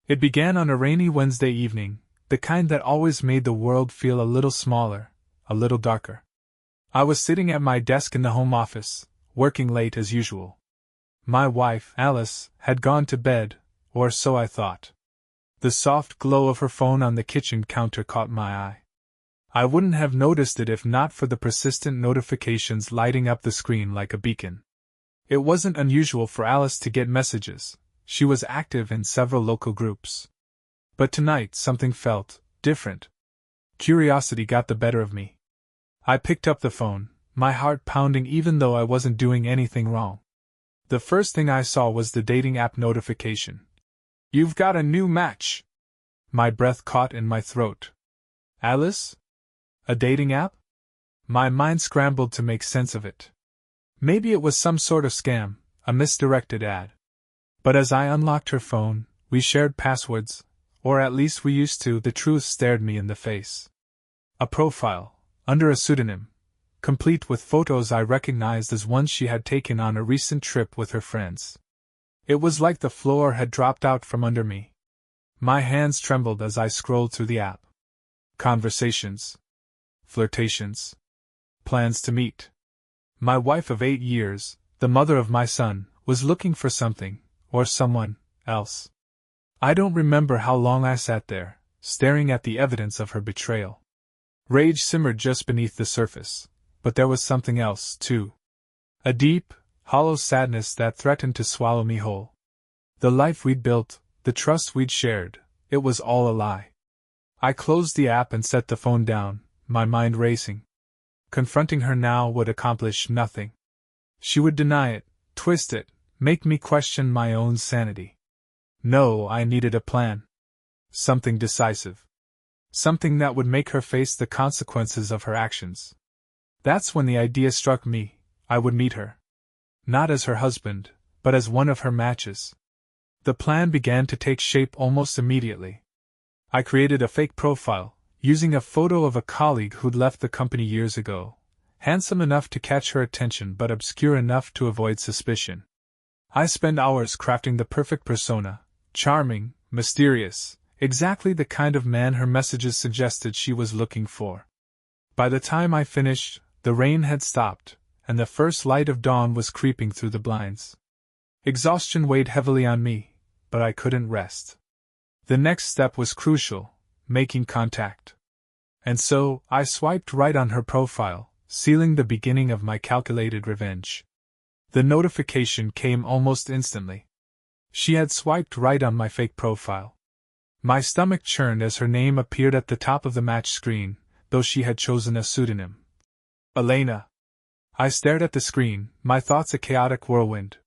It began on a rainy Wednesday evening, the kind that always made the world feel a little smaller, a little darker. I was sitting at my desk in the home office, working late as usual. My wife, Alice, had gone to bed, or so I thought. The soft glow of her phone on the kitchen counter caught my eye. I wouldn't have noticed it if not for the persistent notifications lighting up the screen like a beacon. It wasn't unusual for Alice to get messages. She was active in several local groups. But tonight something felt different. Curiosity got the better of me. I picked up the phone, my heart pounding even though I wasn't doing anything wrong. The first thing I saw was the dating app notification. "You've got a new match." My breath caught in my throat. Alice? A dating app? My mind scrambled to make sense of it. Maybe it was some sort of scam, a misdirected ad. But as I unlocked her phone, we shared passwords, or at least we used to. The truth stared me in the face. A profile, under a pseudonym, complete with photos I recognized as ones she had taken on a recent trip with her friends. It was like the floor had dropped out from under me. My hands trembled as I scrolled through the app. Conversations. Flirtations. Plans to meet. My wife of 8 years, the mother of my son, was looking for something, or someone, else. I don't remember how long I sat there, staring at the evidence of her betrayal. Rage simmered just beneath the surface, but there was something else, too. A deep, hollow sadness that threatened to swallow me whole. The life we'd built, the trust we'd shared, it was all a lie. I closed the app and set the phone down, my mind racing. Confronting her now would accomplish nothing. She would deny it, twist it, make me question my own sanity. No, I needed a plan. Something decisive. Something that would make her face the consequences of her actions. That's when the idea struck me. I would meet her. Not as her husband, but as one of her matches. The plan began to take shape almost immediately. I created a fake profile, using a photo of a colleague who'd left the company years ago, handsome enough to catch her attention but obscure enough to avoid suspicion. I spent hours crafting the perfect persona, charming, mysterious, exactly the kind of man her messages suggested she was looking for. By the time I finished, the rain had stopped, and the first light of dawn was creeping through the blinds. Exhaustion weighed heavily on me, but I couldn't rest. The next step was crucial, making contact. And so, I swiped right on her profile, sealing the beginning of my calculated revenge. The notification came almost instantly. She had swiped right on my fake profile. My stomach churned as her name appeared at the top of the match screen, though she had chosen a pseudonym. Elena. I stared at the screen, my thoughts a chaotic whirlwind.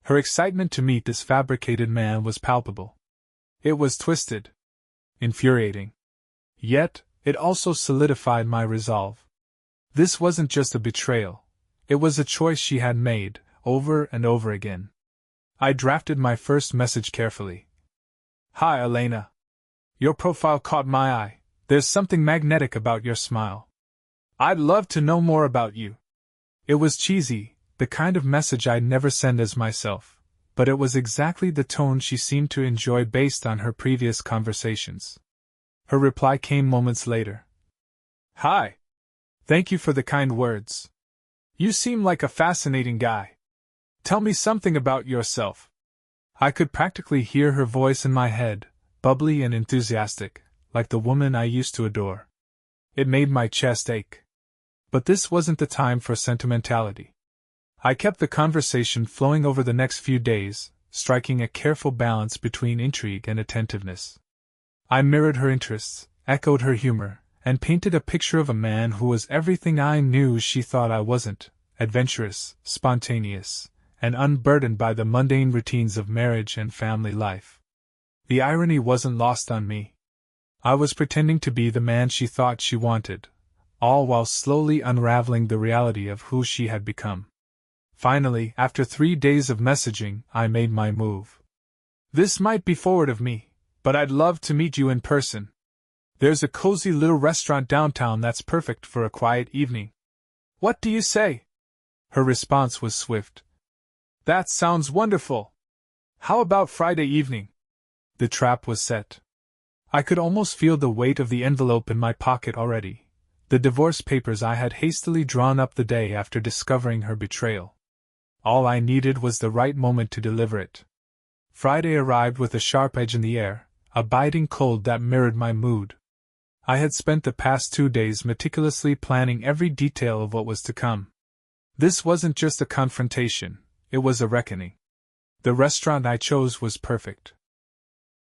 Her excitement to meet this fabricated man was palpable. It was twisted. Infuriating. Yet, it also solidified my resolve. This wasn't just a betrayal. It was a choice she had made, over and over again. I drafted my first message carefully. "Hi, Elena. Your profile caught my eye. There's something magnetic about your smile. I'd love to know more about you." It was cheesy, the kind of message I'd never send as myself, but it was exactly the tone she seemed to enjoy based on her previous conversations. Her reply came moments later. "Hi. Thank you for the kind words. You seem like a fascinating guy. Tell me something about yourself." I could practically hear her voice in my head, bubbly and enthusiastic, like the woman I used to adore. It made my chest ache. But this wasn't the time for sentimentality. I kept the conversation flowing over the next few days, striking a careful balance between intrigue and attentiveness. I mirrored her interests, echoed her humor, and painted a picture of a man who was everything I knew she thought I wasn't: adventurous, spontaneous, and unburdened by the mundane routines of marriage and family life. The irony wasn't lost on me. I was pretending to be the man she thought she wanted, all while slowly unraveling the reality of who she had become. Finally, after 3 days of messaging, I made my move. "This might be forward of me, but I'd love to meet you in person. There's a cozy little restaurant downtown that's perfect for a quiet evening. What do you say?" Her response was swift. "That sounds wonderful. How about Friday evening?" The trap was set. I could almost feel the weight of the envelope in my pocket already. The divorce papers I had hastily drawn up the day after discovering her betrayal. All I needed was the right moment to deliver it. Friday arrived with a sharp edge in the air, a biting cold that mirrored my mood. I had spent the past 2 days meticulously planning every detail of what was to come. This wasn't just a confrontation, it was a reckoning. The restaurant I chose was perfect.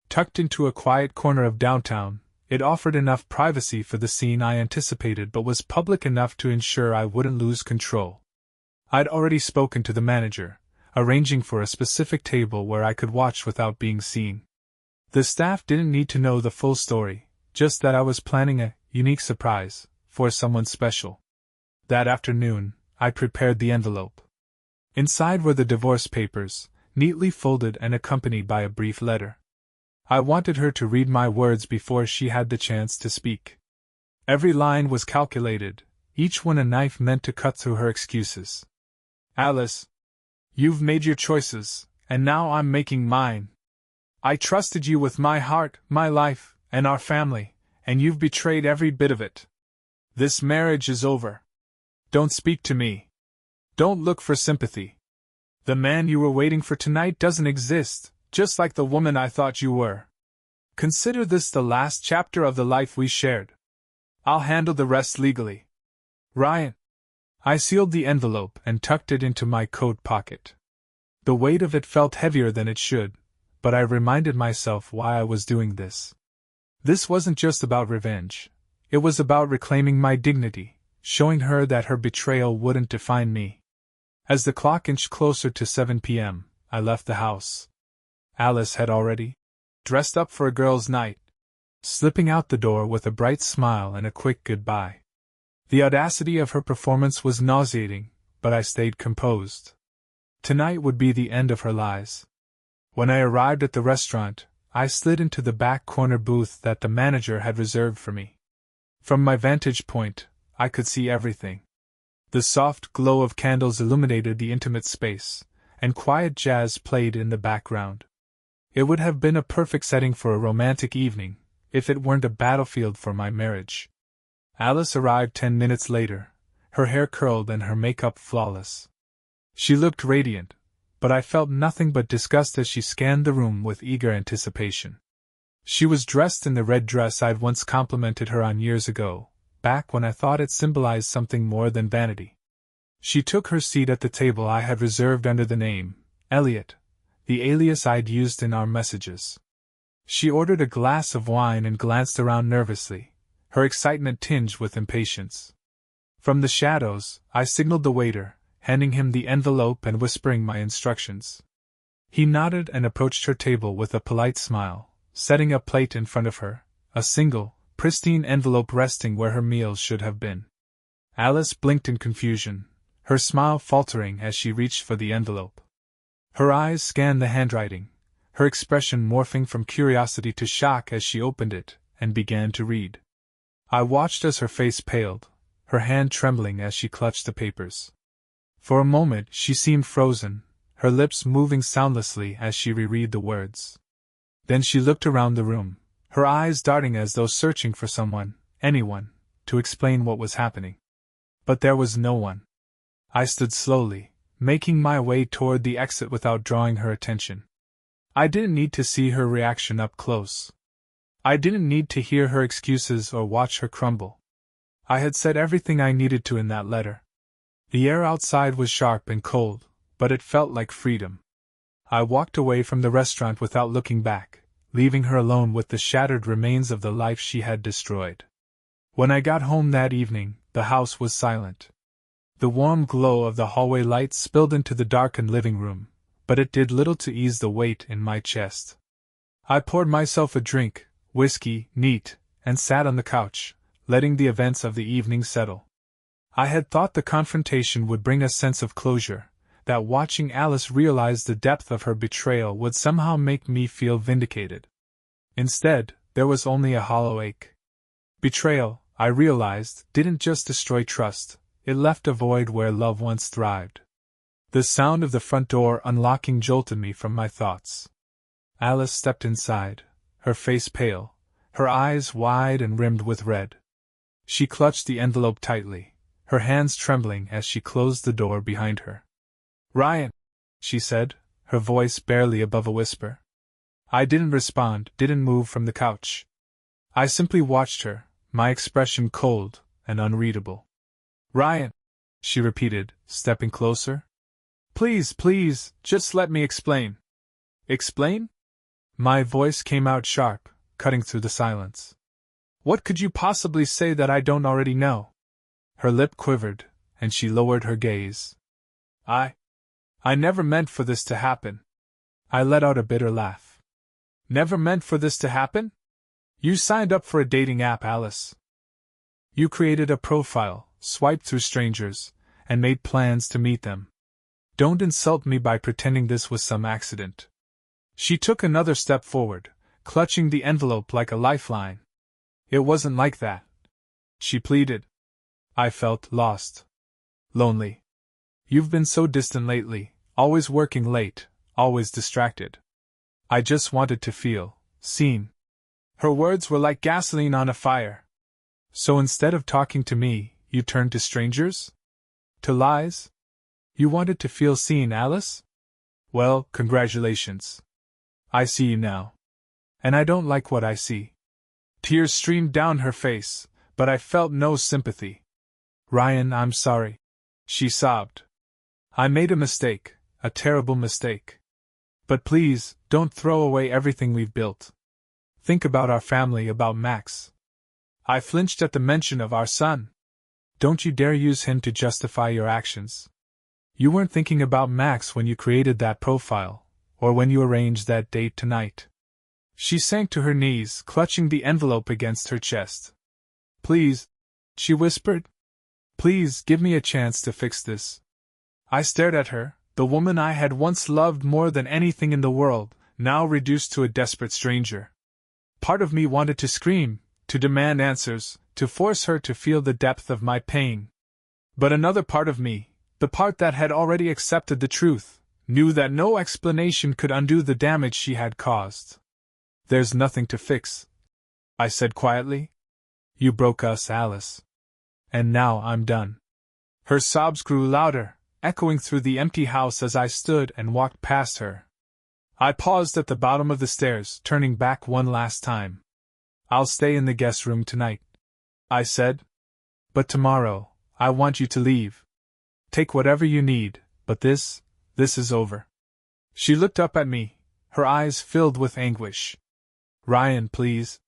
Tucked into a quiet corner of downtown, it offered enough privacy for the scene I anticipated but was public enough to ensure I wouldn't lose control. I'd already spoken to the manager, arranging for a specific table where I could watch without being seen. The staff didn't need to know the full story, just that I was planning a unique surprise for someone special. That afternoon, I prepared the envelope. Inside were the divorce papers, neatly folded and accompanied by a brief letter. I wanted her to read my words before she had the chance to speak. Every line was calculated, each one a knife meant to cut through her excuses. Alice, you've made your choices, and now I'm making mine. I trusted you with my heart, my life, and our family, and you've betrayed every bit of it. This marriage is over. Don't speak to me. Don't look for sympathy. The man you were waiting for tonight doesn't exist, just like the woman I thought you were. Consider this the last chapter of the life we shared. I'll handle the rest legally. Ryan. I sealed the envelope and tucked it into my coat pocket. The weight of it felt heavier than it should, but I reminded myself why I was doing this. This wasn't just about revenge. It was about reclaiming my dignity, showing her that her betrayal wouldn't define me. As the clock inched closer to 7 p.m., I left the house. Alice had already dressed up for a girls' night, slipping out the door with a bright smile and a quick goodbye. The audacity of her performance was nauseating, but I stayed composed. Tonight would be the end of her lies. When I arrived at the restaurant, I slid into the back corner booth that the manager had reserved for me. From my vantage point, I could see everything. The soft glow of candles illuminated the intimate space, and quiet jazz played in the background. It would have been a perfect setting for a romantic evening, if it weren't a battlefield for my marriage. Alice arrived 10 minutes later, her hair curled and her makeup flawless. She looked radiant, but I felt nothing but disgust as she scanned the room with eager anticipation. She was dressed in the red dress I'd once complimented her on years ago, back when I thought it symbolized something more than vanity. She took her seat at the table I had reserved under the name, Elliot, the alias I'd used in our messages. She ordered a glass of wine and glanced around nervously, her excitement tinged with impatience. From the shadows, I signaled the waiter, handing him the envelope and whispering my instructions. He nodded and approached her table with a polite smile, setting a plate in front of her, a single, pristine envelope resting where her meals should have been. Alice blinked in confusion, her smile faltering as she reached for the envelope. Her eyes scanned the handwriting, her expression morphing from curiosity to shock as she opened it and began to read. I watched as her face paled, her hand trembling as she clutched the papers. For a moment she seemed frozen, her lips moving soundlessly as she reread the words. Then she looked around the room, her eyes darting as though searching for someone, anyone, to explain what was happening. But there was no one. I stood slowly, making my way toward the exit without drawing her attention. I didn't need to see her reaction up close. I didn't need to hear her excuses or watch her crumble. I had said everything I needed to in that letter. The air outside was sharp and cold, but it felt like freedom. I walked away from the restaurant without looking back, leaving her alone with the shattered remains of the life she had destroyed. When I got home that evening, the house was silent. The warm glow of the hallway lights spilled into the darkened living room, but it did little to ease the weight in my chest. I poured myself a drink, whiskey, neat, and sat on the couch, letting the events of the evening settle. I had thought the confrontation would bring a sense of closure, that watching Alice realize the depth of her betrayal would somehow make me feel vindicated. Instead, there was only a hollow ache. Betrayal, I realized, didn't just destroy trust, it left a void where love once thrived. The sound of the front door unlocking jolted me from my thoughts. Alice stepped inside, her face pale, her eyes wide and rimmed with red. She clutched the envelope tightly, her hands trembling as she closed the door behind her. "Ryan," she said, her voice barely above a whisper. I didn't respond, didn't move from the couch. I simply watched her, my expression cold and unreadable. "Ryan," she repeated, stepping closer. "Please, please, just let me explain." "Explain?" My voice came out sharp, cutting through the silence. "What could you possibly say that I don't already know?" Her lip quivered, and she lowered her gaze. I never meant for this to happen." I let out a bitter laugh. "Never meant for this to happen? You signed up for a dating app, Alice. You created a profile, swiped through strangers, and made plans to meet them. Don't insult me by pretending this was some accident." She took another step forward, clutching the envelope like a lifeline. "It wasn't like that," she pleaded. I felt lost. Lonely. "You've been so distant lately, always working late, always distracted. I just wanted to feel seen." Her words were like gasoline on a fire. "So instead of talking to me, you turned to strangers? To lies? You wanted to feel seen, Alice? Well, congratulations. I see you now. And I don't like what I see." Tears streamed down her face, but I felt no sympathy. "Ryan, I'm sorry," she sobbed. "I made a mistake, a terrible mistake. But please, don't throw away everything we've built. Think about our family, about Max." I flinched at the mention of our son. "Don't you dare use him to justify your actions. You weren't thinking about Max when you created that profile, or when you arranged that date tonight." She sank to her knees, clutching the envelope against her chest. "Please," she whispered. "Please, give me a chance to fix this." I stared at her, the woman I had once loved more than anything in the world, now reduced to a desperate stranger. Part of me wanted to scream, to demand answers, to force her to feel the depth of my pain. But another part of me, the part that had already accepted the truth, knew that no explanation could undo the damage she had caused. "There's nothing to fix," I said quietly. "You broke us, Alice. And now I'm done." Her sobs grew louder, echoing through the empty house as I stood and walked past her. I paused at the bottom of the stairs, turning back one last time. "I'll stay in the guest room tonight," I said. "But tomorrow, I want you to leave. Take whatever you need, but this is over." She looked up at me, her eyes filled with anguish. "Ryan, please."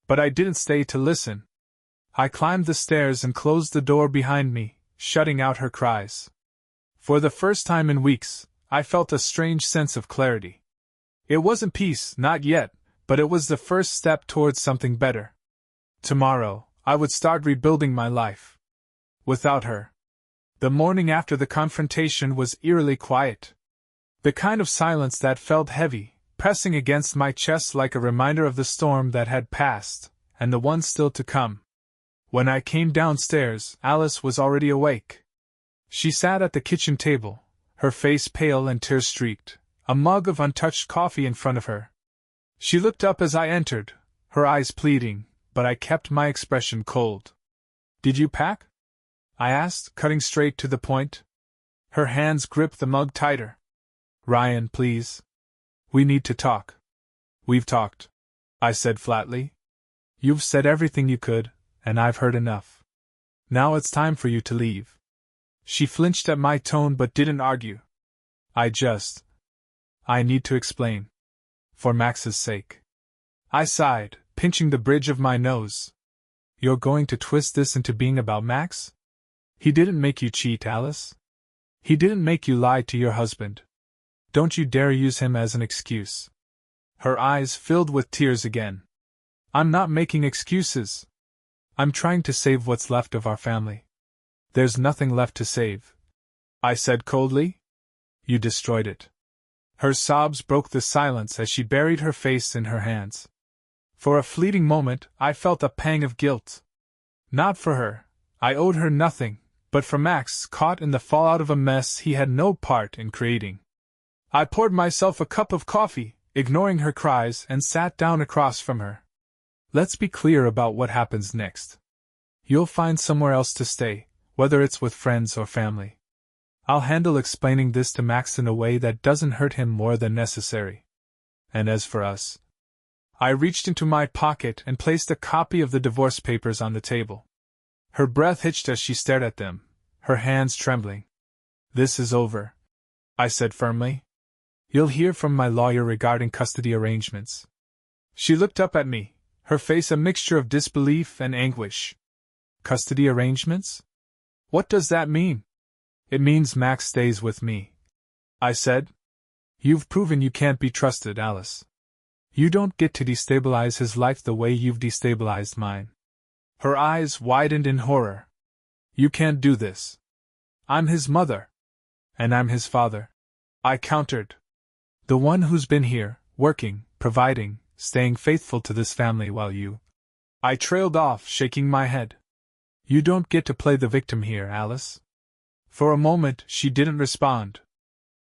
But I didn't stay to listen. I climbed the stairs and closed the door behind me, shutting out her cries. For the first time in weeks, I felt a strange sense of clarity. It wasn't peace, not yet, but it was the first step towards something better. Tomorrow, I would start rebuilding my life. Without her. The morning after the confrontation was eerily quiet. The kind of silence that felt heavy, pressing against my chest like a reminder of the storm that had passed, and the one still to come. When I came downstairs, Alice was already awake. She sat at the kitchen table, her face pale and tear-streaked, a mug of untouched coffee in front of her. She looked up as I entered, her eyes pleading, but I kept my expression cold. "Did you pack?" I asked, cutting straight to the point. Her hands gripped the mug tighter. "Ryan, please. We need to talk." "We've talked," I said flatly. "You've said everything you could, and I've heard enough. Now it's time for you to leave." She flinched at my tone but didn't argue. I need to explain. For Max's sake." I sighed, pinching the bridge of my nose. "You're going to twist this into being about Max? He didn't make you cheat, Alice. He didn't make you lie to your husband. Don't you dare use him as an excuse." Her eyes filled with tears again. "I'm not making excuses. I'm trying to save what's left of our family." "There's nothing left to save," I said coldly. "You destroyed it." Her sobs broke the silence as she buried her face in her hands. For a fleeting moment, I felt a pang of guilt. Not for her, I owed her nothing, but for Max, caught in the fallout of a mess he had no part in creating. I poured myself a cup of coffee, ignoring her cries, and sat down across from her. Let's be clear about what happens next. You'll find somewhere else to stay, whether it's with friends or family. I'll handle explaining this to Max in a way that doesn't hurt him more than necessary. And as for us, I reached into my pocket and placed a copy of the divorce papers on the table. Her breath hitched as she stared at them, her hands trembling. This is over, I said firmly. You'll hear from my lawyer regarding custody arrangements. She looked up at me, her face a mixture of disbelief and anguish. Custody arrangements? What does that mean? It means Max stays with me, I said. You've proven you can't be trusted, Alice. You don't get to destabilize his life the way you've destabilized mine. Her eyes widened in horror. You can't do this. I'm his mother. And I'm his father, I countered. The one who's been here, working, providing, staying faithful to this family while you... I trailed off, shaking my head. You don't get to play the victim here, Alice. For a moment, she didn't respond.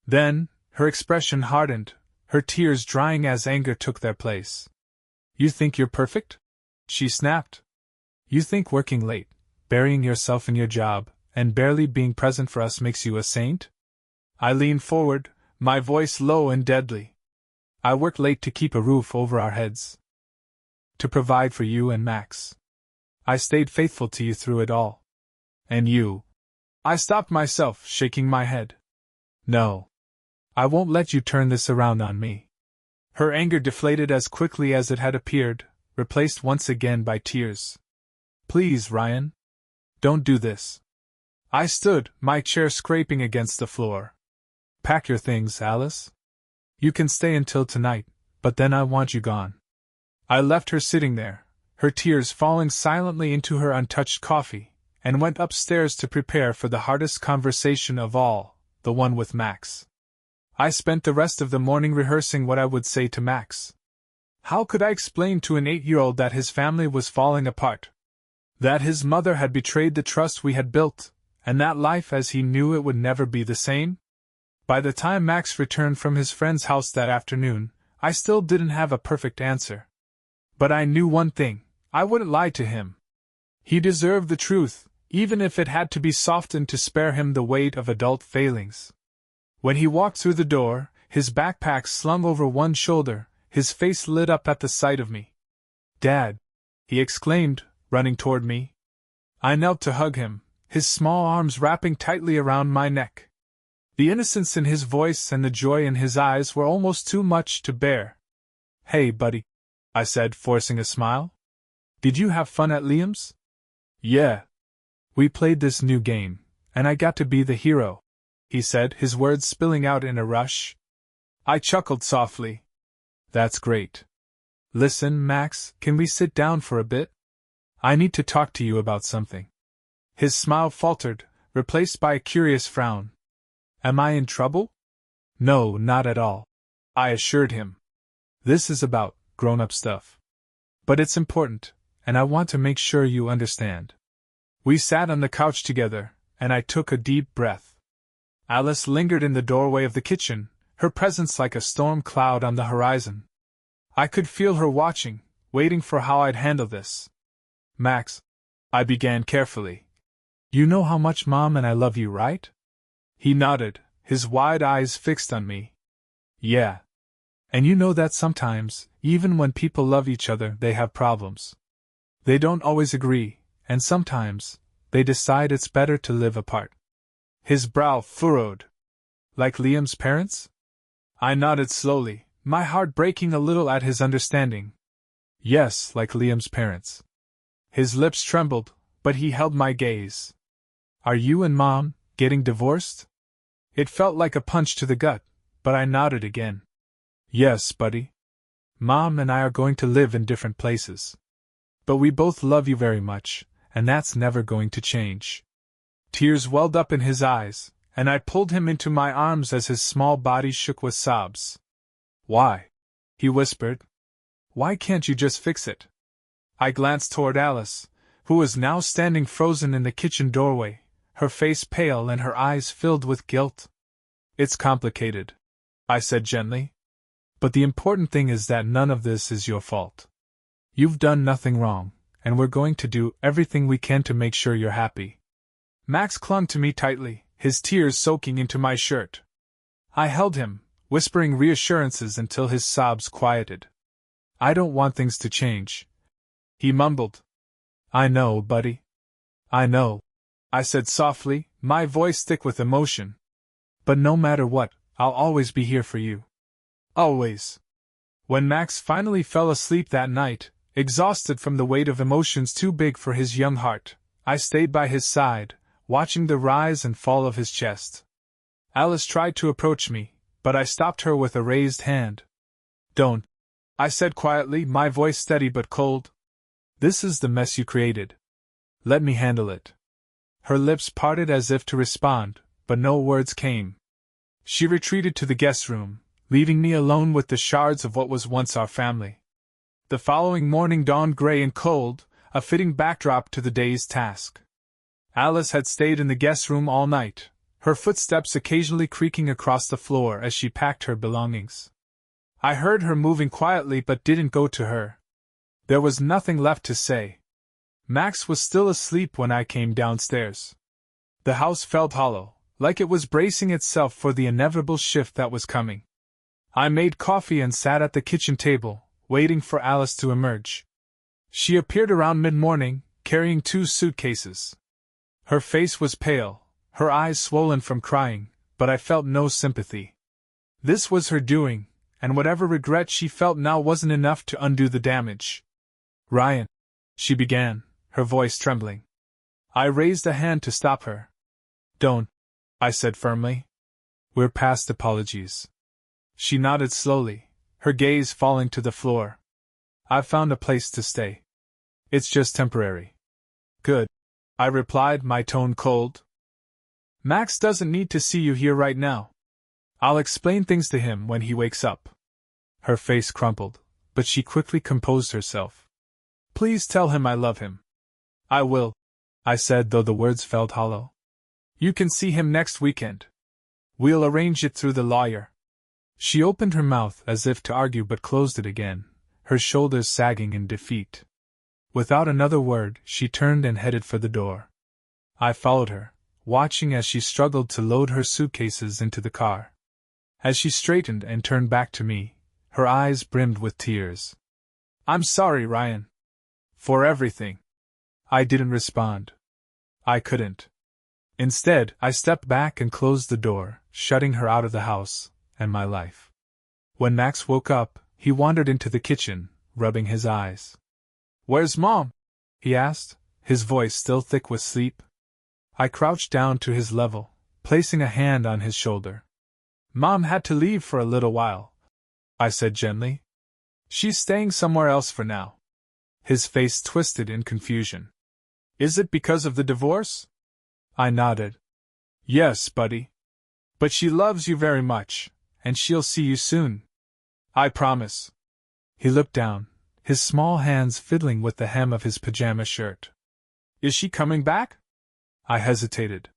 Then, her expression hardened, her tears drying as anger took their place. You think you're perfect? She snapped. You think working late, burying yourself in your job, and barely being present for us makes you a saint? I leaned forward, my voice low and deadly. I work late to keep a roof over our heads. To provide for you and Max. I stayed faithful to you through it all. And you. I stopped myself, shaking my head. No. I won't let you turn this around on me. Her anger deflated as quickly as it had appeared, replaced once again by tears. Please, Ryan. Don't do this. I stood, my chair scraping against the floor. Pack your things, Alice. You can stay until tonight, but then I want you gone. I left her sitting there, her tears falling silently into her untouched coffee, and went upstairs to prepare for the hardest conversation of all, the one with Max. I spent the rest of the morning rehearsing what I would say to Max. How could I explain to an 8-year-old that his family was falling apart? That his mother had betrayed the trust we had built, and that life as he knew it would never be the same? By the time Max returned from his friend's house that afternoon, I still didn't have a perfect answer. But I knew one thing, I wouldn't lie to him. He deserved the truth, even if it had to be softened to spare him the weight of adult failings. When he walked through the door, his backpack slung over one shoulder, his face lit up at the sight of me. Dad! He exclaimed, running toward me. I knelt to hug him, his small arms wrapping tightly around my neck. The innocence in his voice and the joy in his eyes were almost too much to bear. Hey, buddy, I said, forcing a smile. Did you have fun at Liam's? Yeah. We played this new game, and I got to be the hero, he said, his words spilling out in a rush. I chuckled softly. That's great. Listen, Max, can we sit down for a bit? I need to talk to you about something. His smile faltered, replaced by a curious frown. Am I in trouble? No, not at all, I assured him. This is about grown-up stuff. But it's important, and I want to make sure you understand. We sat on the couch together, and I took a deep breath. Alice lingered in the doorway of the kitchen, her presence like a storm cloud on the horizon. I could feel her watching, waiting for how I'd handle this. Max, I began carefully. You know how much Mom and I love you, right? He nodded, his wide eyes fixed on me. Yeah. And you know that sometimes, even when people love each other, they have problems. They don't always agree, and sometimes, they decide it's better to live apart. His brow furrowed. Like Liam's parents? I nodded slowly, my heart breaking a little at his understanding. Yes, like Liam's parents. His lips trembled, but he held my gaze. Are you and Mom getting divorced? It felt like a punch to the gut, but I nodded again. Yes, buddy. Mom and I are going to live in different places. But we both love you very much, and that's never going to change. Tears welled up in his eyes, and I pulled him into my arms as his small body shook with sobs. Why? He whispered. Why can't you just fix it? I glanced toward Alice, who was now standing frozen in the kitchen doorway, her face pale and her eyes filled with guilt. It's complicated, I said gently. But the important thing is that none of this is your fault. You've done nothing wrong, and we're going to do everything we can to make sure you're happy. Max clung to me tightly, his tears soaking into my shirt. I held him, whispering reassurances until his sobs quieted. I don't want things to change, he mumbled. I know, buddy. I know, I said softly, my voice thick with emotion. But no matter what, I'll always be here for you. Always. When Max finally fell asleep that night, exhausted from the weight of emotions too big for his young heart, I stayed by his side, watching the rise and fall of his chest. Alice tried to approach me, but I stopped her with a raised hand. Don't, I said quietly, my voice steady but cold. This is the mess you created. Let me handle it. Her lips parted as if to respond, but no words came. She retreated to the guest room, leaving me alone with the shards of what was once our family. The following morning dawned gray and cold, a fitting backdrop to the day's task. Alice had stayed in the guest room all night, her footsteps occasionally creaking across the floor as she packed her belongings. I heard her moving quietly but didn't go to her. There was nothing left to say. Max was still asleep when I came downstairs. The house felt hollow, like it was bracing itself for the inevitable shift that was coming. I made coffee and sat at the kitchen table, waiting for Alice to emerge. She appeared around mid-morning, carrying 2 suitcases. Her face was pale, her eyes swollen from crying, but I felt no sympathy. This was her doing, and whatever regret she felt now wasn't enough to undo the damage. Ryan, she began, her voice trembling. I raised a hand to stop her. Don't, I said firmly. We're past apologies. She nodded slowly, her gaze falling to the floor. I've found a place to stay. It's just temporary. Good, I replied, my tone cold. Max doesn't need to see you here right now. I'll explain things to him when he wakes up. Her face crumpled, but she quickly composed herself. Please tell him I love him. I will, I said, though the words felt hollow. You can see him next weekend. We'll arrange it through the lawyer. She opened her mouth as if to argue but closed it again, her shoulders sagging in defeat. Without another word, she turned and headed for the door. I followed her, watching as she struggled to load her suitcases into the car. As she straightened and turned back to me, her eyes brimmed with tears. I'm sorry, Ryan. For everything. I didn't respond. I couldn't. Instead, I stepped back and closed the door, shutting her out of the house and my life. When Max woke up, he wandered into the kitchen, rubbing his eyes. Where's Mom? He asked, his voice still thick with sleep. I crouched down to his level, placing a hand on his shoulder. Mom had to leave for a little while, I said gently. She's staying somewhere else for now. His face twisted in confusion. Is it because of the divorce? I nodded. Yes, buddy. But she loves you very much, and she'll see you soon. I promise. He looked down, his small hands fiddling with the hem of his pajama shirt. Is she coming back? I hesitated.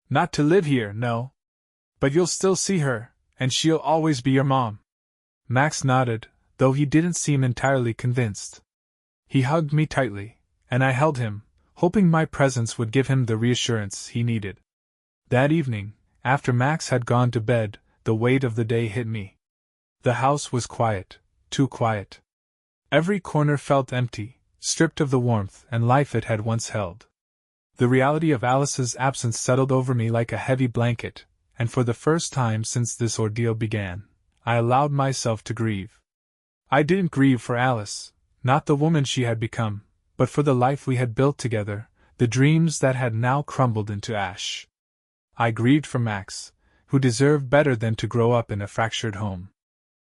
Not to live here, no. But you'll still see her, and she'll always be your mom. Max nodded, though he didn't seem entirely convinced. He hugged me tightly, and I held him, hoping my presence would give him the reassurance he needed. That evening, after Max had gone to bed, the weight of the day hit me. The house was quiet, too quiet. Every corner felt empty, stripped of the warmth and life it had once held. The reality of Alice's absence settled over me like a heavy blanket, and for the first time since this ordeal began, I allowed myself to grieve. I didn't grieve for Alice, not the woman she had become, but for the life we had built together, the dreams that had now crumbled into ash. I grieved for Max, who deserved better than to grow up in a fractured home.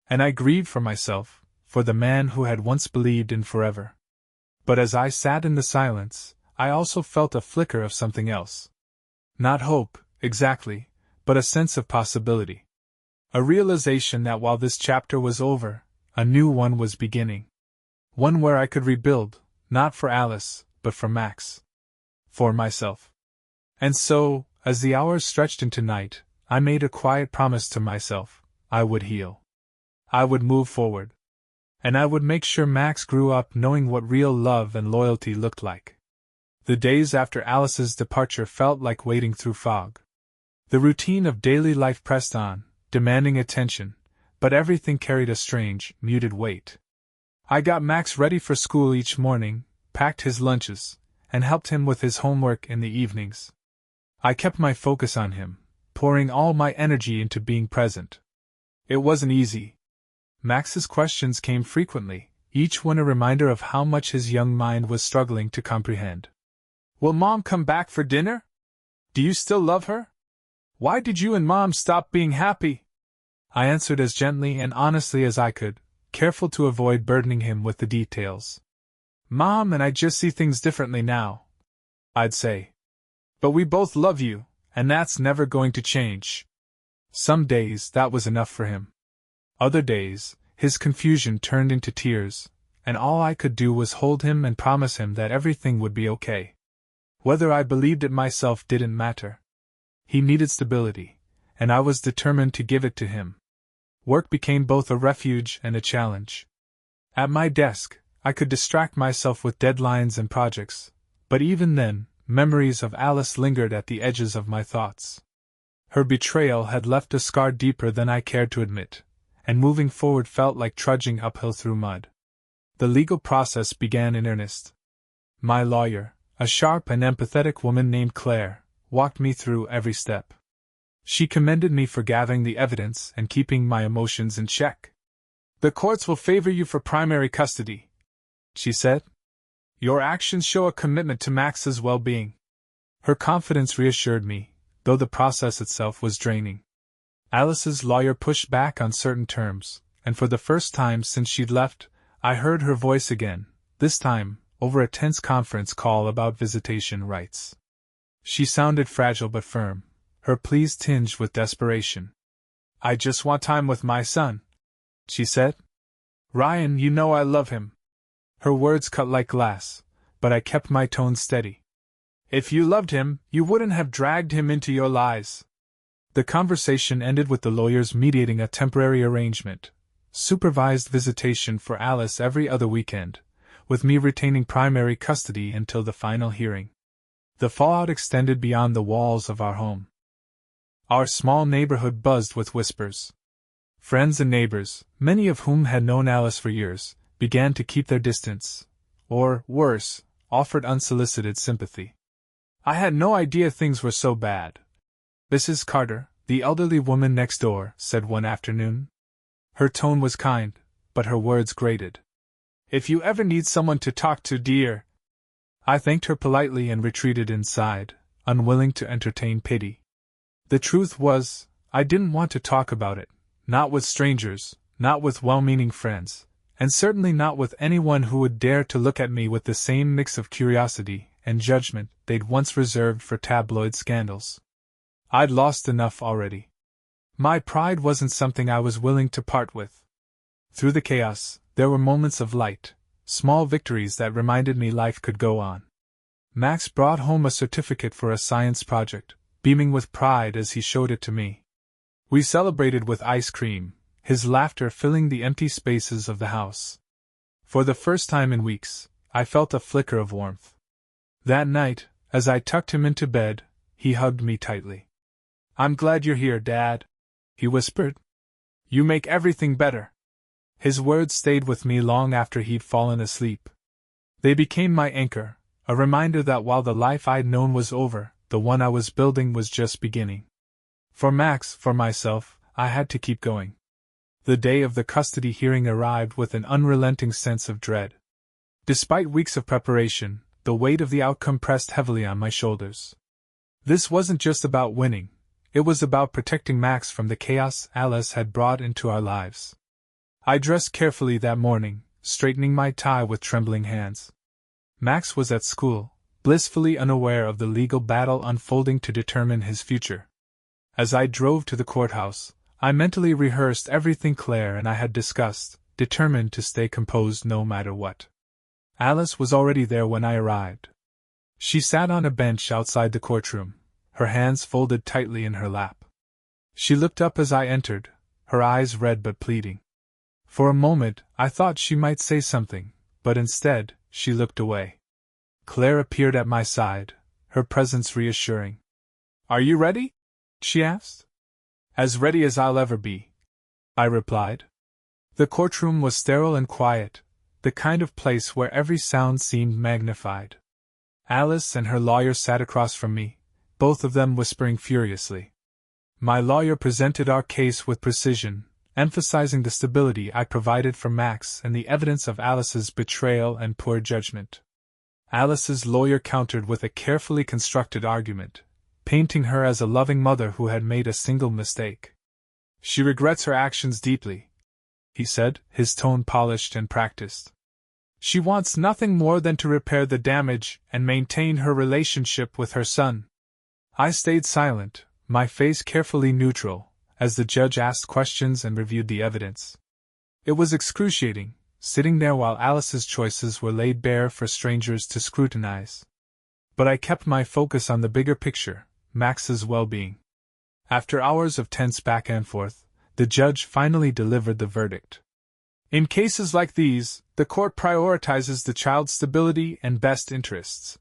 And I grieved for myself, for the man who had once believed in forever. But as I sat in the silence, I also felt a flicker of something else. Not hope, exactly, but a sense of possibility. A realization that while this chapter was over, a new one was beginning. One where I could rebuild, not for Alice, but for Max. For myself. And so, as the hours stretched into night, I made a quiet promise to myself: I would heal. I would move forward. And I would make sure Max grew up knowing what real love and loyalty looked like. The days after Alice's departure felt like wading through fog. The routine of daily life pressed on, demanding attention, but everything carried a strange, muted weight. I got Max ready for school each morning, packed his lunches, and helped him with his homework in the evenings. I kept my focus on him, pouring all my energy into being present. It wasn't easy. Max's questions came frequently, each one a reminder of how much his young mind was struggling to comprehend. Will Mom come back for dinner? Do you still love her? Why did you and Mom stop being happy? I answered as gently and honestly as I could, careful to avoid burdening him with the details. Mom and I just see things differently now, I'd say. But we both love you, and that's never going to change. Some days that was enough for him. Other days, his confusion turned into tears, and all I could do was hold him and promise him that everything would be okay. Whether I believed it myself didn't matter. He needed stability, and I was determined to give it to him. Work became both a refuge and a challenge. At my desk, I could distract myself with deadlines and projects, but even then, memories of Alice lingered at the edges of my thoughts. Her betrayal had left a scar deeper than I cared to admit, and moving forward felt like trudging uphill through mud. The legal process began in earnest. My lawyer, a sharp and empathetic woman named Claire, walked me through every step. She commended me for gathering the evidence and keeping my emotions in check. The courts will favor you for primary custody, she said. Your actions show a commitment to Max's well-being. Her confidence reassured me, though the process itself was draining. Alice's lawyer pushed back on certain terms, and for the first time since she'd left, I heard her voice again, this time over a tense conference call about visitation rights. She sounded fragile but firm, her pleas tinged with desperation. I just want time with my son, she said. Ryan, you know I love him. Her words cut like glass, but I kept my tone steady. If you loved him, you wouldn't have dragged him into your lies. The conversation ended with the lawyers mediating a temporary arrangement, supervised visitation for Alice every other weekend, with me retaining primary custody until the final hearing. The fallout extended beyond the walls of our home. Our small neighborhood buzzed with whispers. Friends and neighbors, many of whom had known Alice for years, began to keep their distance, or, worse, offered unsolicited sympathy. I had no idea things were so bad. Mrs. Carter, the elderly woman next door, said one afternoon. Her tone was kind, but her words grated. If you ever need someone to talk to, dear. I thanked her politely and retreated inside, unwilling to entertain pity. The truth was, I didn't want to talk about it, not with strangers, not with well-meaning friends, and certainly not with anyone who would dare to look at me with the same mix of curiosity and judgment they'd once reserved for tabloid scandals. I'd lost enough already. My pride wasn't something I was willing to part with. Through the chaos, there were moments of light, small victories that reminded me life could go on. Max brought home a certificate for a science project, beaming with pride as he showed it to me. We celebrated with ice cream, his laughter filling the empty spaces of the house. For the first time in weeks, I felt a flicker of warmth. That night, as I tucked him into bed, he hugged me tightly. I'm glad you're here, Dad, he whispered. You make everything better. His words stayed with me long after he'd fallen asleep. They became my anchor, a reminder that while the life I'd known was over, the one I was building was just beginning. For Max, for myself, I had to keep going. The day of the custody hearing arrived with an unrelenting sense of dread. Despite weeks of preparation, the weight of the outcome pressed heavily on my shoulders. This wasn't just about winning, it was about protecting Max from the chaos Alice had brought into our lives. I dressed carefully that morning, straightening my tie with trembling hands. Max was at school, blissfully unaware of the legal battle unfolding to determine his future. As I drove to the courthouse, I mentally rehearsed everything Claire and I had discussed, determined to stay composed no matter what. Alice was already there when I arrived. She sat on a bench outside the courtroom, her hands folded tightly in her lap. She looked up as I entered, her eyes red but pleading. For a moment, I thought she might say something, but instead, she looked away. Claire appeared at my side, her presence reassuring. "Are you ready?" she asked. "As ready as I'll ever be," I replied. The courtroom was sterile and quiet, the kind of place where every sound seemed magnified. Alice and her lawyer sat across from me, both of them whispering furiously. My lawyer presented our case with precision, emphasizing the stability I provided for Max and the evidence of Alice's betrayal and poor judgment. Alice's lawyer countered with a carefully constructed argument, painting her as a loving mother who had made a single mistake. "She regrets her actions deeply," he said, his tone polished and practiced. "She wants nothing more than to repair the damage and maintain her relationship with her son." I stayed silent, my face carefully neutral, as the judge asked questions and reviewed the evidence. It was excruciating, sitting there while Alice's choices were laid bare for strangers to scrutinize. But I kept my focus on the bigger picture, Max's well-being. After hours of tense back and forth, the judge finally delivered the verdict. "In cases like these, the court prioritizes the child's stability and best interests.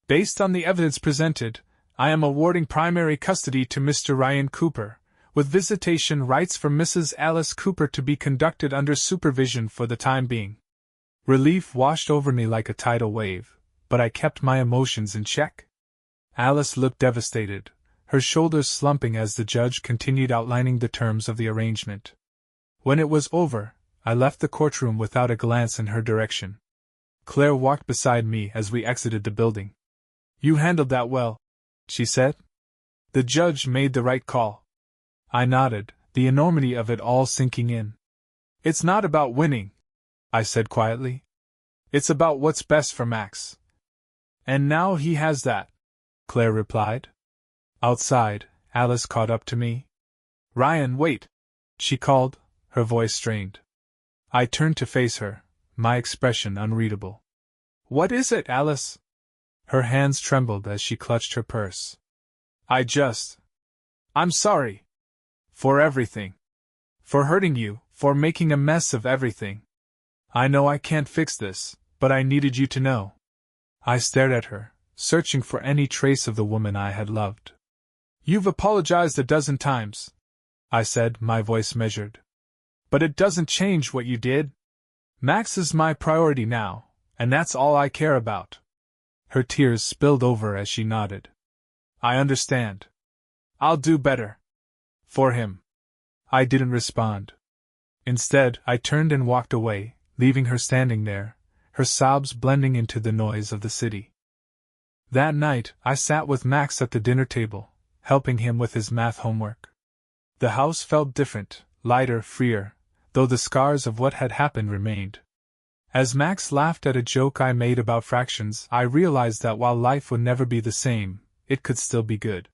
Based on the evidence presented, I am awarding primary custody to Mr. Ryan Cooper, with visitation rights for Mrs. Alice Cooper to be conducted under supervision for the time being." Relief washed over me like a tidal wave, but I kept my emotions in check. Alice looked devastated, her shoulders slumping as the judge continued outlining the terms of the arrangement. When it was over, I left the courtroom without a glance in her direction. Claire walked beside me as we exited the building. "You handled that well," she said. "The judge made the right call." I nodded, the enormity of it all sinking in. "It's not about winning," I said quietly. "It's about what's best for Max. And now he has that," Claire replied. Outside, Alice caught up to me. "Ryan, wait!" she called, her voice strained. I turned to face her, my expression unreadable. "What is it, Alice?" Her hands trembled as she clutched her purse. I'm sorry. For everything. For hurting you, for making a mess of everything. I know I can't fix this, but I needed you to know." I stared at her, searching for any trace of the woman I had loved. "You've apologized a dozen times," I said, my voice measured. "But it doesn't change what you did. Max is my priority now, and that's all I care about." Her tears spilled over as she nodded. "I understand. I'll do better. For him." I didn't respond. Instead, I turned and walked away, leaving her standing there, her sobs blending into the noise of the city. That night, I sat with Max at the dinner table, helping him with his math homework. The house felt different, lighter, freer, though the scars of what had happened remained. As Max laughed at a joke I made about fractions, I realized that while life would never be the same, it could still be good.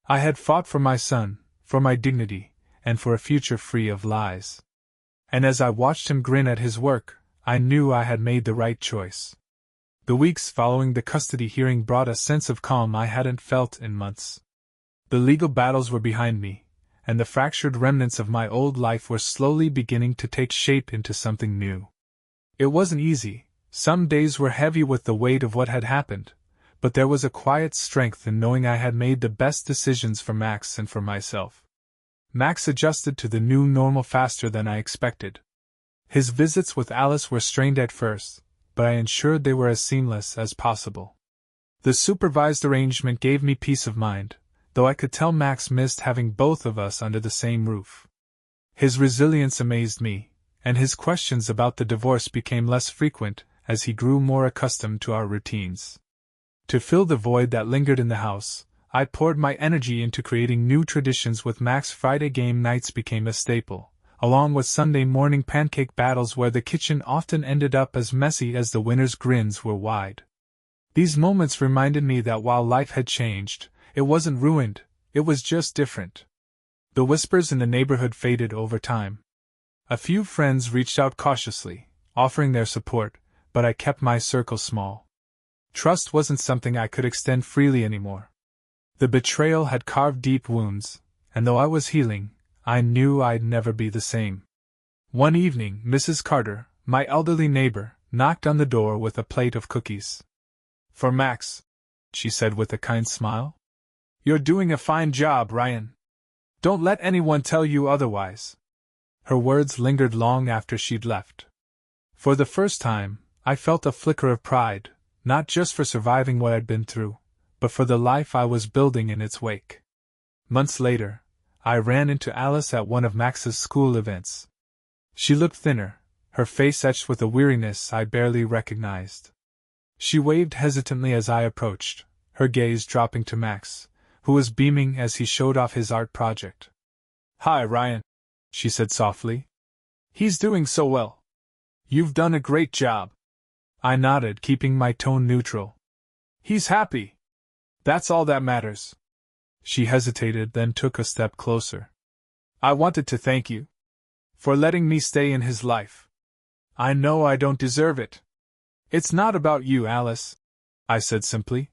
I had fought for my son, for my dignity, and for a future free of lies. And as I watched him grin at his work, I knew I had made the right choice. The weeks following the custody hearing brought a sense of calm I hadn't felt in months. The legal battles were behind me, and the fractured remnants of my old life were slowly beginning to take shape into something new. It wasn't easy, some days were heavy with the weight of what had happened, but there was a quiet strength in knowing I had made the best decisions for Max and for myself. Max adjusted to the new normal faster than I expected. His visits with Alice were strained at first, but I ensured they were as seamless as possible. The supervised arrangement gave me peace of mind, though I could tell Max missed having both of us under the same roof. His resilience amazed me, and his questions about the divorce became less frequent as he grew more accustomed to our routines. To fill the void that lingered in the house, I poured my energy into creating new traditions with Max. Friday game nights became a staple, along with Sunday morning pancake battles where the kitchen often ended up as messy as the winners' grins were wide. These moments reminded me that while life had changed, it wasn't ruined, it was just different. The whispers in the neighborhood faded over time. A few friends reached out cautiously, offering their support, but I kept my circle small. Trust wasn't something I could extend freely anymore. The betrayal had carved deep wounds, and though I was healing, I knew I'd never be the same. One evening, Mrs. Carter, my elderly neighbor, knocked on the door with a plate of cookies. "For Max," she said with a kind smile. "You're doing a fine job, Ryan. Don't let anyone tell you otherwise." Her words lingered long after she'd left. For the first time, I felt a flicker of pride, not just for surviving what I'd been through, but for the life I was building in its wake. Months later, I ran into Alice at one of Max's school events. She looked thinner, her face etched with a weariness I barely recognized. She waved hesitantly as I approached, her gaze dropping to Max, who was beaming as he showed off his art project. "Hi, Ryan," she said softly. "He's doing so well. You've done a great job." I nodded, keeping my tone neutral. "He's happy. That's all that matters." She hesitated, then took a step closer. "I wanted to thank you for letting me stay in his life. I know I don't deserve it." "It's not about you, Alice," I said simply.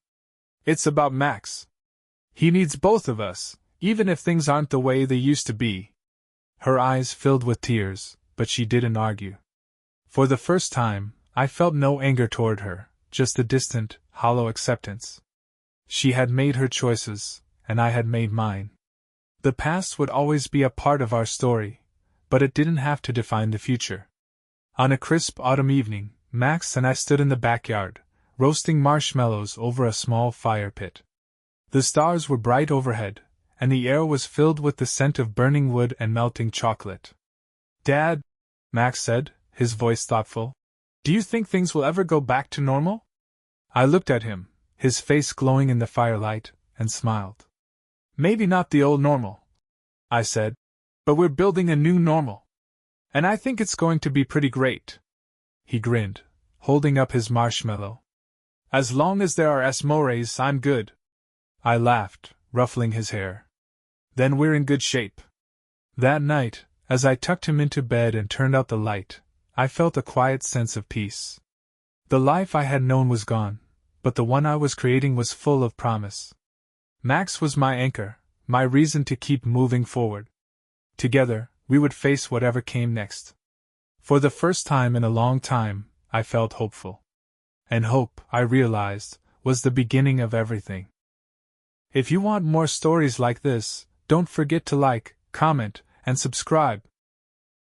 "It's about Max. He needs both of us, even if things aren't the way they used to be." Her eyes filled with tears, but she didn't argue. For the first time, I felt no anger toward her, just a distant, hollow acceptance. She had made her choices, and I had made mine. The past would always be a part of our story, but it didn't have to define the future. On a crisp autumn evening, Max and I stood in the backyard, roasting marshmallows over a small fire pit. The stars were bright overhead, and the air was filled with the scent of burning wood and melting chocolate. "Dad," Max said, his voice thoughtful, "do you think things will ever go back to normal?" I looked at him, his face glowing in the firelight, and smiled. "Maybe not the old normal," I said, "but we're building a new normal. And I think it's going to be pretty great." He grinned, holding up his marshmallow. "As long as there are s'mores, I'm good." I laughed, ruffling his hair. "Then we're in good shape." That night, as I tucked him into bed and turned out the light, I felt a quiet sense of peace. The life I had known was gone, but the one I was creating was full of promise. Max was my anchor, my reason to keep moving forward. Together, we would face whatever came next. For the first time in a long time, I felt hopeful. And hope, I realized, was the beginning of everything. If you want more stories like this, don't forget to like, comment, and subscribe.